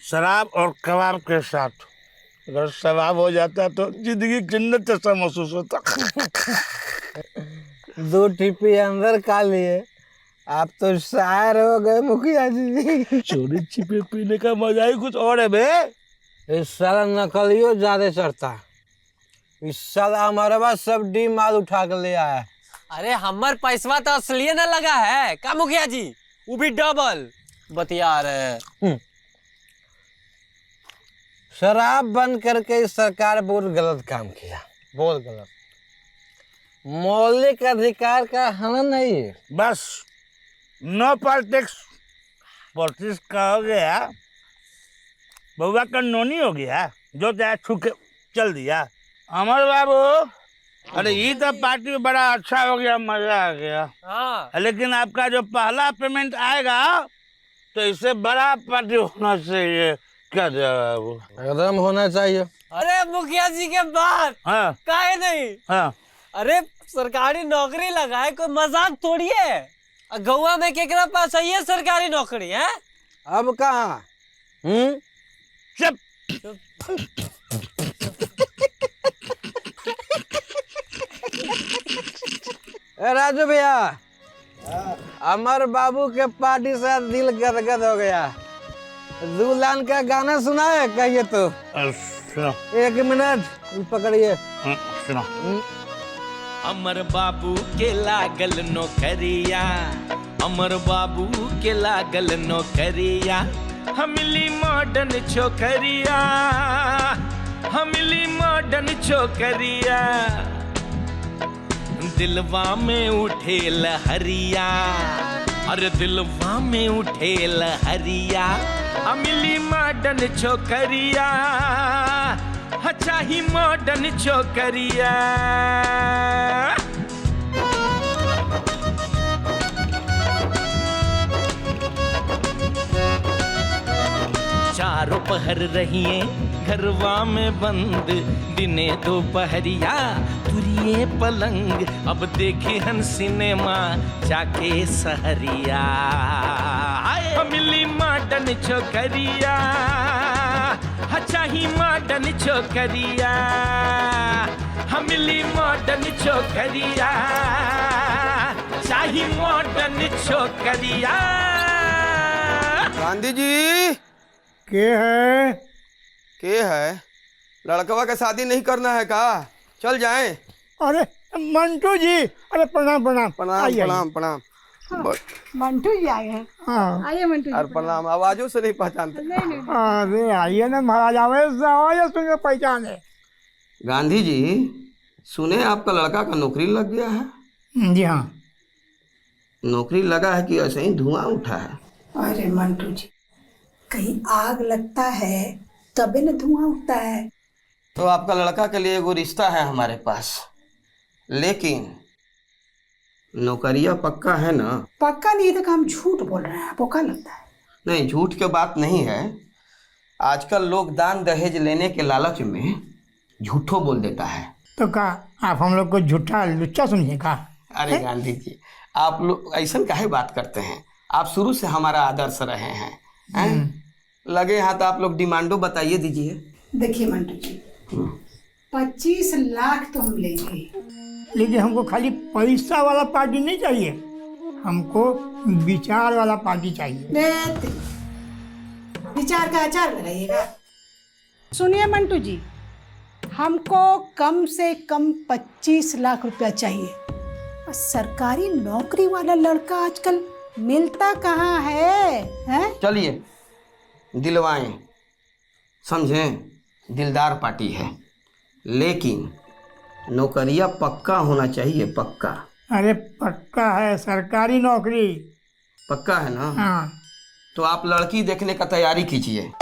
शराब और कबाब के साथ अगर शराब हो जाता तो जिंदगी जन्नत जैसा महसूस होता। 2 टिप्पी अंदर खा लिए, आप तो शायर हो गए मुखिया जी। चोरी छिपे पीने का मजा ही कुछ और है बे। इस साला नकलियो ज्यादा चढ़ता। इस साला हमारे पास सब डी माल उठा कर ले आया। अरे हमर पैसवा तो असलिए न लगा है का मुखिया जी, वो भी डबल बतिया रहे। शराब बंद करके इस सरकार बहुत गलत काम किया, बहुत गलत। मौलिक अधिकार का हनन नहीं है। बस नो पॉलिटिक्स, पॉलिटिक्स का हो गया, बउआ का नोनी हो गया, जो चाहे छू के चल दिया। अमर बाबू, अरे ये तो पार्टी में बड़ा अच्छा हो गया, मजा आ गया। हाँ। लेकिन आपका जो पहला पेमेंट आएगा तो इससे बड़ा पार्टी होना चाहिए, क्या बाबू? एकदम होना चाहिए। अरे मुखिया जी के बाद हाँ काहे नहीं? हाँ अरे सरकारी नौकरी लगाए कोई मजाक थोड़ी है। गौवा में केकरा पास है सरकारी नौकरी है? अब कहाँ? चुप। ए राजू भैया, अमर बाबू के पार्टी से दिल गदगद हो गया। दुल्हन का गाना सुना है कहिए तो? सुनो। 1 मिनट पकड़िए। सुनो। अमर बाबू के लागल नौकरिया, अमर बाबू के लागल नौकरिया, हमली मॉडर्न छोकरिया, हमली मॉडर्न छोकरिया, दिलवा में उठे लहरिया, अरे दिलवा में उठे लहरिया, अमिली मॉडर्न छोकरिया, अच्छा ही मॉडर्न छोकरिया। चारों पहर रहिए घरवा में बंद, दिने दोपहरिया तुरिए पलंग, अब देखे हन सिनेमा जाके सहरिया, मिली मॉडर्न छोकरिया, अच्छा ही मॉडर्न छोकरिया, मिली मॉडर्न छोकरिया, चाही मॉडर्न छोकरिया। गांधी जी के है? लड़कवा का शादी नहीं करना है का? चल जाएं। अरे मंटू जी, अरे प्रणाम प्रणाम प्रणाम प्रणाम। मंटू जी आए हैं। हाँ आइए मंटू जी। अरे प्रणाम, आवाजों से नहीं पहचानते। अरे आइए ना महाराज, आवाज सुन के पहचाने। गांधी जी सुने आपका लड़का का नौकरी लग गया है? जी हाँ। नौकरी लगा है कि ऐसे ही धुआं उठा है? अरे मंटू जी, कहीं आग लगता है तबे न धुआं उठता है। तो आपका लड़का के लिए एगो रिश्ता है हमारे पास, लेकिन नौकरिया पक्का है ना? पक्का नहीं तो हम झूठ बोल रहे हैं, आपको क्या लगता है? नहीं, झूठ की बात नहीं है। आजकल लोग दान दहेज लेने के लालच में झूठो बोल देता है। तो का आप हम लोग को झूठा लुच्चा समझेगा? अरे गांधी जी, आप लोग ऐसा काहे बात करते हैं? आप शुरू से हमारा आदर्श रहे हैं। लगे हाथ आप लोग डिमांडो बताइए दीजिए। देखिए मंटू जी, 25 लाख तो हम लेंगे, लेकिन हमको खाली पैसा वाला पार्टी नहीं चाहिए, हमको विचार वाला पार्टी चाहिए। विचार का अचार लगाइएगा। सुनिए मंटू जी, हमको कम से कम 25 लाख रुपया चाहिए। और सरकारी नौकरी वाला लड़का आजकल मिलता कहाँ है? चलिए दिलवाएं, समझें, दिलदार पार्टी है, लेकिन नौकरिया पक्का होना चाहिए, पक्का। अरे पक्का है, सरकारी नौकरी पक्का है ना? हाँ। तो आप लड़की देखने का तैयारी कीजिए।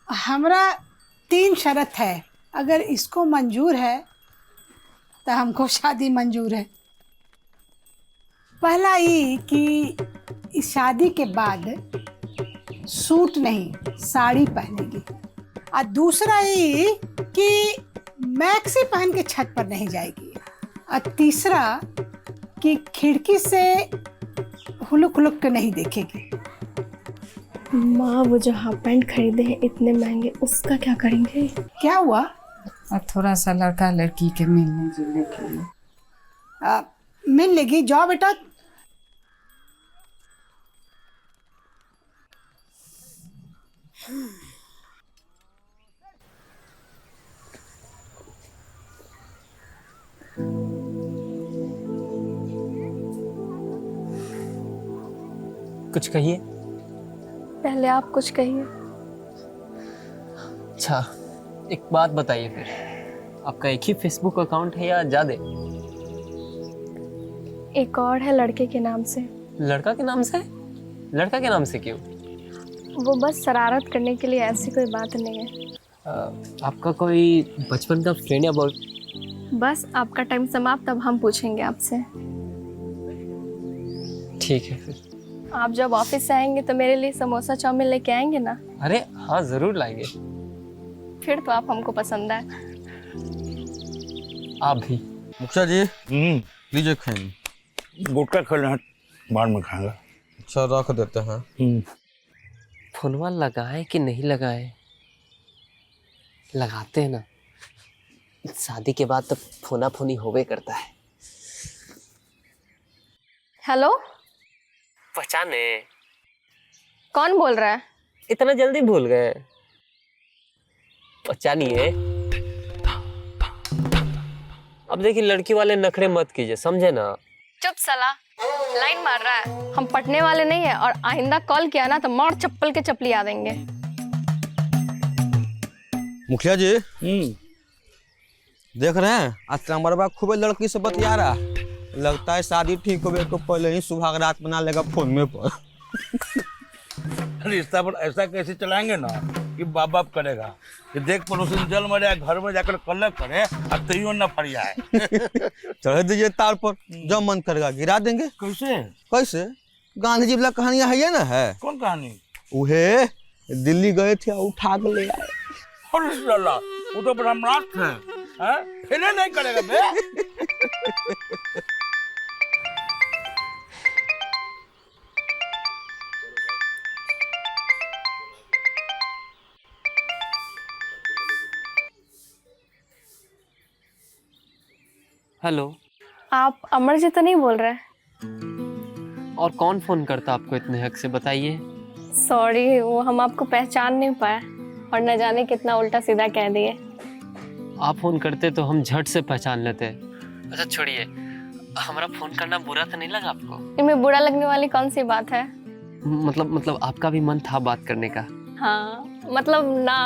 हमरा 3 शर्त है, अगर इसको मंजूर है तो हमको शादी मंजूर है। पहला ये कि इस शादी के बाद सूट नहीं साड़ी पहनेगी, और दूसरा ये कि मैक्सी पहन के छत पर नहीं जाएगी, और तीसरा कि खिड़की से हुलुक हुलुक के नहीं देखेगी। माँ, वो जो हाफ पैंट खरीदे हैं इतने महंगे, उसका क्या करेंगे? क्या हुआ? और थोड़ा सा लड़का लड़की के मिलने जुलने के लिए। मिल लेगी, जाओ बेटा। कुछ कहिए। पहले आप कुछ कहिए। अच्छा, एक बात बताइए फिर, आपका एक ही फेसबुक अकाउंट है या ज़्यादा? एक और है लड़के के नाम से। लड़का के नाम से? लड़का के नाम से क्यों? वो बस शरारत करने के लिए, ऐसी कोई बात नहीं है। आपका कोई बचपन का फ्रेंड या बस आपका टाइम समाप्त, अब हम पूछेंगे आपसे। ठीक है फिर। आप जब ऑफिस से आएंगे तो मेरे लिए समोसा चाउमीन लेके आएंगे ना? अरे हाँ, जरूर लाएंगे। फिर तो आप हमको पसंद है। आप भी। मुखिया जी लीजिए खाएंगे। गुटखा खा लें, बाद में खाएंगे। अच्छा रख देते हैं। फोनवा लगाए कि नहीं लगाए? लगाते हैं ना, शादी के बाद तो फोना फोनी होवे करता है। हेलो, पहचाने? कौन बोल रहा है? इतना जल्दी भूल गए? पहचानिए। अब देखिए, लड़की वाले नखरे मत कीजिए, समझे ना? चुप साला, लाइन मार रहा है। हम पटने वाले नहीं है, और आइंदा कॉल किया ना तो मार चप्पल के चपलिया देंगे। मुखिया जी देख रहे हैं, आज चमरवा खूब लड़की से बतिया रहा। लगता है शादी ठीक होने को पहले ही सुहागरात बना लेगा फोन में पर। रिश्ता पर ऐसा कैसे चलाएंगे ना कि बाप बाप करेगा कि देख पड़ोसी जल मरे, घर में जाकर कलर करे, अब तैयो न फरियाए। चढ़ दीजिए तार पर, जब मन करेगा गिरा देंगे। कैसे? कैसे? गांधी जी वाला कहानियां है ना? है कौन कहानी? उहे दिल्ली गए थे, उठा के ले आए। वो तो ब्रह्मराज थे, फिर नहीं करेगा बे। हेलो, आप अमर जी तो नहीं बोल रहे? और कौन फोन करता आपको इतने हक से, बताइए। सॉरी, वो हम आपको पहचान नहीं पाए, और न जाने कितना उल्टा सीधा कह दिए। आप फोन करते तो हम झट से पहचान लेते। अच्छा छोड़िए, हमारा फोन करना बुरा तो नहीं लगा आपको? इनमें बुरा लगने वाली कौन सी बात है? मतलब आपका भी मन था बात करने का? हाँ, मतलब ना।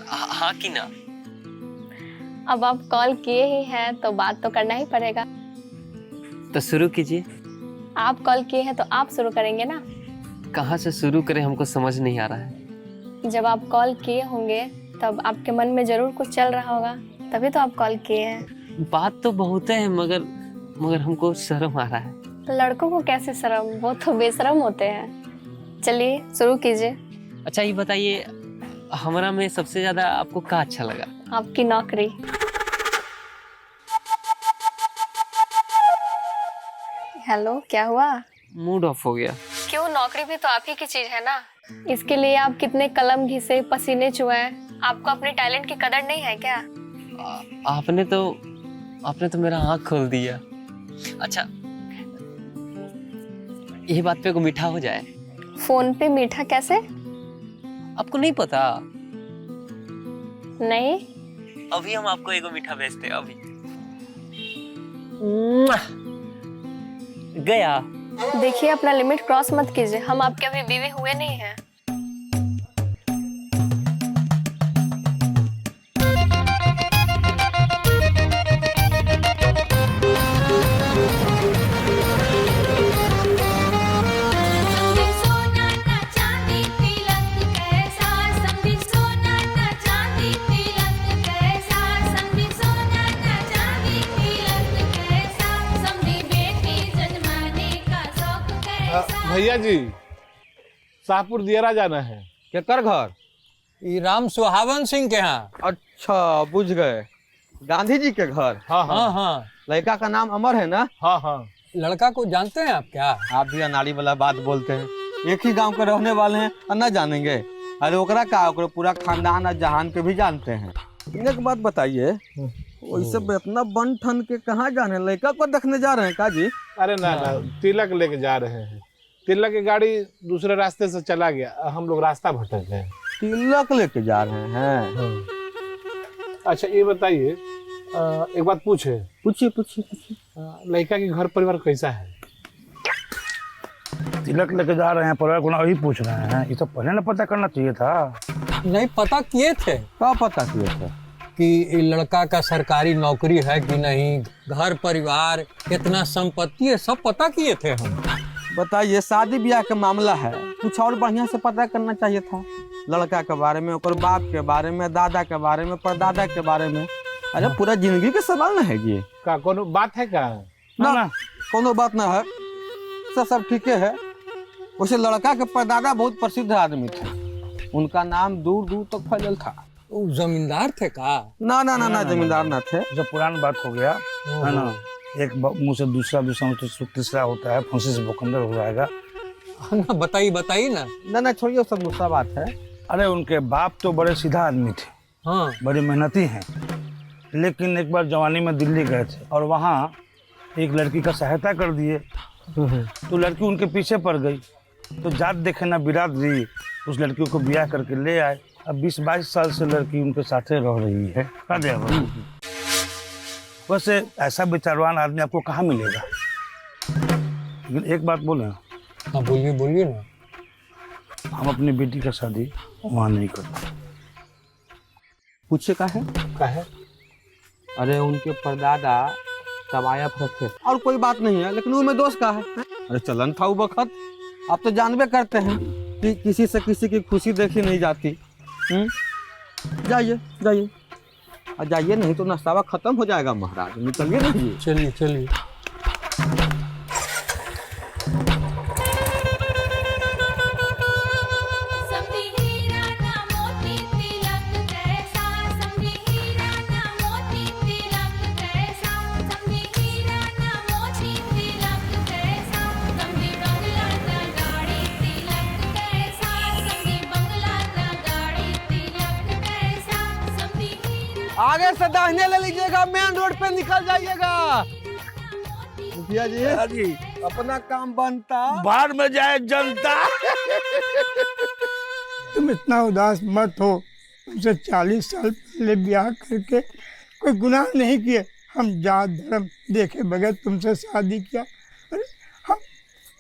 हाँ कि ना? अब आप कॉल किए ही हैं तो बात तो करना ही पड़ेगा। तो शुरू कीजिए। आप कॉल किए हैं तो आप शुरू करेंगे ना? कहाँ से शुरू करें, हमको समझ नहीं आ रहा है। जब आप कॉल किए होंगे तब आपके मन में जरूर कुछ चल रहा होगा, तभी तो आप कॉल किए हैं। बात तो बहुत है, मगर हमको शर्म आ रहा है। तो लड़कों को कैसे शर्म, वो तो बेशर्म होते हैं। चलिए शुरू कीजिए। अच्छा ये बताइए, हमारा में सबसे ज्यादा आपको क्या अच्छा लगा? आपकी नौकरी। हेलो, क्या हुआ? मूड ऑफ हो गया। क्यों? नौकरी भी तो आप ही की चीज है ना। इसके लिए आप कितने कलम घिसे, पसीने चुआए। आपको अपने टैलेंट की कदर नहीं है क्या? आपने तो मेरा आँख खोल दिया। अच्छा ये बात पे को मीठा हो जाए। फोन पे मीठा कैसे? आपको नहीं पता? नहीं। अभी हम आपको एगो मीठा भेजते हैं, अभी। गया। देखिए, अपना लिमिट क्रॉस मत कीजिए, हम आपके अभी बीवी हुए नहीं हैं। भैया जी, शाहपुर दियरा जाना है। केकर घर? ये राम सुहावन सिंह के यहाँ। अच्छा बुझ गए, गांधी जी के घर। हाँ हाँ हाँ। लड़का का नाम अमर है ना? हाँ हाँ। लड़का को जानते हैं आप क्या? आप भी अनाड़ी वाला बात बोलते हैं, एक ही गांव के रहने वाले हैं और न जानेंगे? अरे ओकरा का, ओकरा पूरा खानदान और जहान के भी जानते हैं। एक बात बताइए, वैसे इतना बन ठन के कहाँ जाने, लड़का को देखने जा रहे हैं का जी? अरे ना ना, तिलक लेके जा रहे हैं। तिलक की गाड़ी दूसरे रास्ते से चला गया, हम लोग रास्ता भटक गए। तिलक लेके जा रहे हैं? अच्छा ये बताइए, एक बात पूछे? पूछिए पूछिए पूछिए। लड़का के घर परिवार कैसा है? तिलक लेके जा रहे हैं, परिवार को अभी पूछ रहे हैं, ये तो पहले ना पता करना चाहिए था। नहीं पता किए थे। क्या पता किए थे? कि ये लड़का का सरकारी नौकरी है कि नहीं, घर परिवार, कितना संपत्ति है, सब पता किए थे हम। बताइए, शादी ब्याह का मामला है, कुछ और बढ़िया से पता करना चाहिए था। लड़का के बारे में, और बाप के बारे में, दादा के बारे में, परदादा के बारे में। अरे पूरा जिंदगी के सवाल ना है ये। का कोनो बात है का? ना कोनो बात ना है, सब ठीक है। वैसे लड़का के परदादा बहुत प्रसिद्ध आदमी थे, उनका नाम दूर दूर तक फैलल था। वो जमींदार थे का? ना ना ना ना जमींदार ना थे। जब पुरानी बात हो गया है ना, एक मुंह से दूसरा दूसरा मुंह से तीसरा होता है, फंसी से भुखंडर हो जाएगा ना। बताइए ना। ना ना छोड़िए, सब दूसरा बात है। अरे उनके बाप तो बड़े सीधा आदमी थे, हाँ, बड़े मेहनती हैं, लेकिन एक बार जवानी में दिल्ली गए थे और वहाँ एक लड़की का सहायता कर दिए, तो लड़की उनके पीछे पड़ गई। तो जात देखे ना बिरादरी, उस लड़की को ब्याह करके ले आए। अब 20-22 साल से लड़की उनके साथ रह रही है। क्या दे वैसे ऐसा विचारवान आदमी आपको कहाँ मिलेगा? लेकिन एक बात बोले। हाँ बोलिए ना। हम अपनी बेटी का शादी वहाँ नहीं करते। पूछे का है? अरे उनके परदादा तबाया फरक थे, और कोई बात नहीं है, लेकिन उनमें दोष का है। अरे चलन था वो वक्त, आप तो जानबे करते हैं कि किसी से किसी की खुशी देखी नहीं जाती। जाइए और जाइए, नहीं तो नाश्ता खत्म हो जाएगा महाराज। निकलिए नहीं। चलिए। आगे से दाहिने ले लीजिएगा, मेन रोड पे निकल जाइएगा। मुखिया जी, अपना काम बनता, बाहर में जाए जनता। तुम इतना उदास मत हो। तुमसे 40 साल पहले ब्याह करके कोई गुनाह नहीं किए। हम जात धर्म देखे बगैर तुमसे शादी किया। अरे हम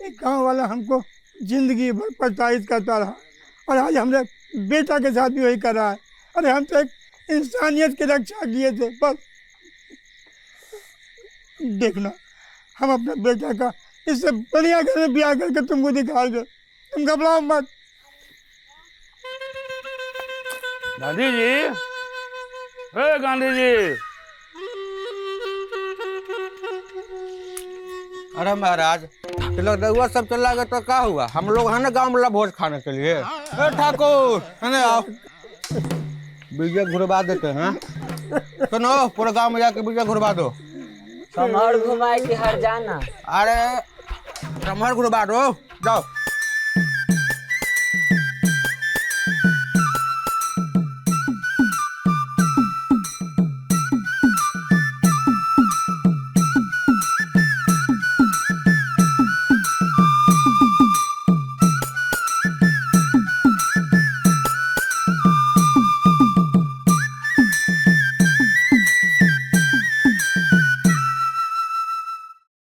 एक गाँव वाला हमको जिंदगी भर प्रताड़ित करता रहा, और आज हमारे बेटा के साथ भी वही कर रहा है। अरे हम तो एक इंसानियत की रक्षा किए थे बस। देखना, हम अपने बेटा का इससे बढ़िया घर में ब्याह करके तुमको दिखा दे। तुम घबराओ मत। गांधी जी, अरे महाराज, रउआ सब चला गया तो क्या हुआ? हम लोग है ना गाँव में भोज खाने के लिए। ठाकुर है ना, आओ बीजा घुरवा देते हैं। सुनो, पूरे गांव में जाके बीजा घुरवा दो। कमर घुमाए कि हर जाना? अरे कमर घुरवा दो, जाओ।